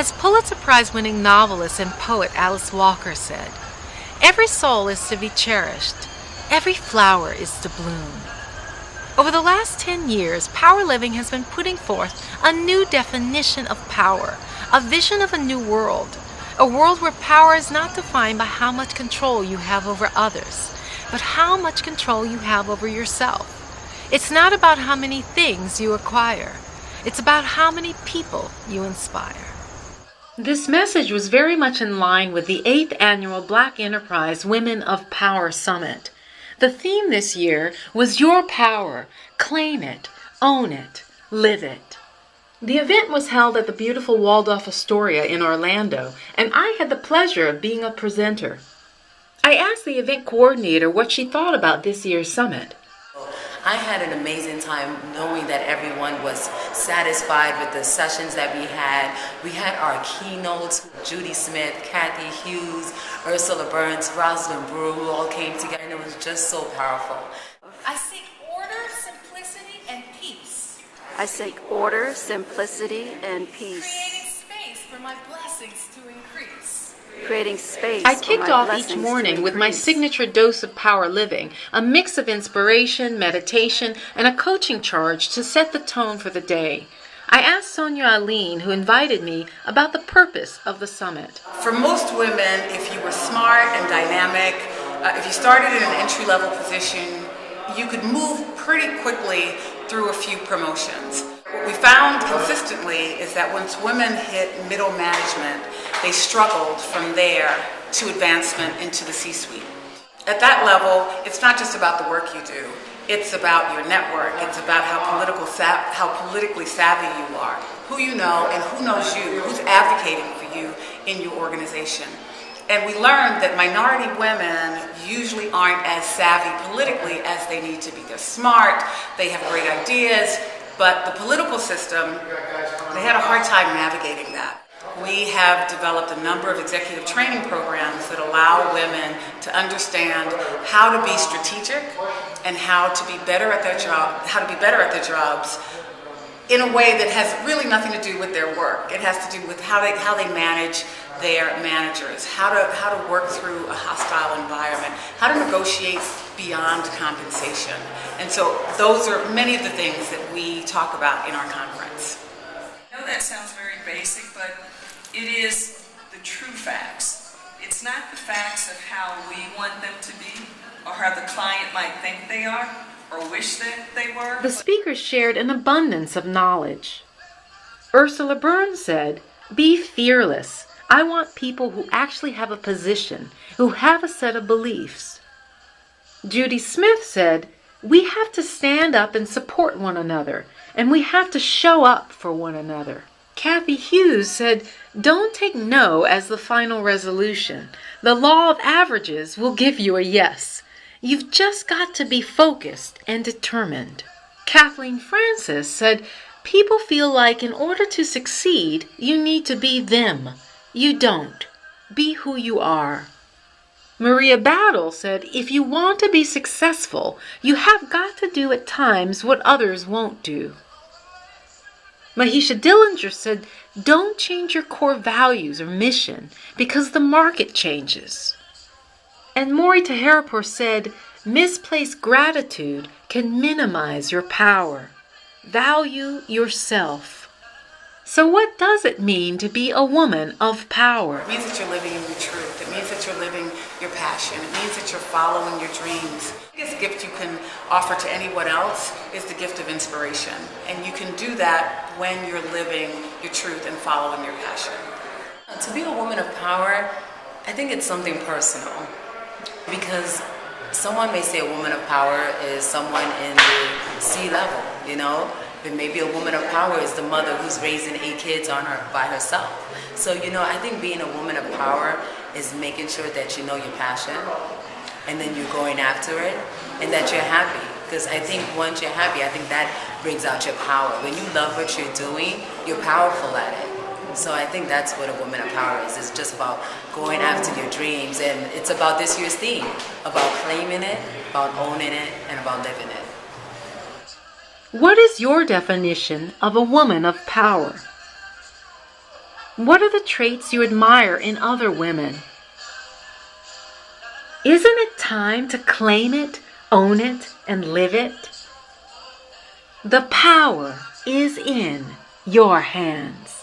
As Pulitzer Prize-winning novelist and poet Alice Walker said, "Every soul is to be cherished. Every flower is to bloom." Over the last 10 years, Power Living has been putting forth a new definition of power, a vision of a new world, a world where power is not defined by how much control you have over others, but how much control you have over yourself. It's not about how many things you acquire. It's about how many people you inspire. This message was very much in line with the 8th Annual Black Enterprise Women of Power Summit. The theme this year was Your Power, Claim It, Own It, Live It. The event was held at the beautiful Waldorf Astoria in Orlando, and I had the pleasure of being a presenter. I asked the event coordinator what she thought about this year's summit. I had an amazing time knowing that everyone was satisfied with the sessions that we had. We had our keynotes, Judy Smith, Cathy Hughes, Ursula Burns, Rosalind Brewer, who all came together, and it was just so powerful. I seek order, simplicity, and peace. I seek order, simplicity, and peace. Creating space for my blessings to increase. Creating space. I kicked off each morning with my signature dose of Power Living, a mix of inspiration, meditation, and a coaching charge to set the tone for the day. I asked Sonia Aline, who invited me, about the purpose of the summit. For most women, if you were smart and dynamic, if you started in an entry-level position, you could move pretty quickly through a few promotions. What we found consistently is that once women hit middle management, they struggled from there to advancement into the C-suite. At that level, it's not just about the work you do. It's about your network. It's about how politically savvy you are, who you know and who knows you, who's advocating for you in your organization. And we learned that minority women usually aren't as savvy politically as they need to be. They're smart, they have great ideas, but the political system, they had a hard time navigating that. We have developed a number of executive training programs that allow women to understand how to be strategic and how to be better at their jobs in a way that has really nothing to do with their work. It has to do with how they manage their managers, how to work through a hostile environment, how to negotiate beyond compensation. And so those are many of the things that we talk about in our conference. I know that sounds very basic, but it is the true facts. It's not the facts of how we want them to be or how the client might think they are or wish that they were. The speakers shared an abundance of knowledge. Ursula Burns said, "Be fearless. I want people who actually have a position, who have a set of beliefs." Judy Smith said, "We have to stand up and support one another, and we have to show up for one another." Cathy Hughes said, "Don't take no as the final resolution. The law of averages will give you a yes. You've just got to be focused and determined." Kathleen Francis said, "People feel like in order to succeed, you need to be them. You don't. Be who you are." Maria Battle said, "If you want to be successful, you have got to do at times what others won't do." Mahisha Dellinger said, "Don't change your core values or mission because the market changes." And Mori Taheripour said, "Misplaced gratitude can minimize your power. Value yourself." So what does it mean to be a woman of power? It means that you're living in your truth. It means that you're living your passion. It means that you're following your dreams. The biggest gift you can offer to anyone else is the gift of inspiration. And you can do that when you're living your truth and following your passion. To be a woman of power, I think it's something personal. Because someone may say a woman of power is someone in the C-level, you know? But maybe a woman of power is the mother who's raising 8 kids by herself. So, I think being a woman of power is making sure that you know your passion and then you're going after it and that you're happy. Because I think once you're happy, I think that brings out your power. When you love what you're doing, you're powerful at it. So I think that's what a woman of power is. It's just about going after your dreams. And it's about this year's theme, about claiming it, about owning it, and about living it. What is your definition of a woman of power? What are the traits you admire in other women? Isn't it time to claim it, own it, and live it? The power is in your hands.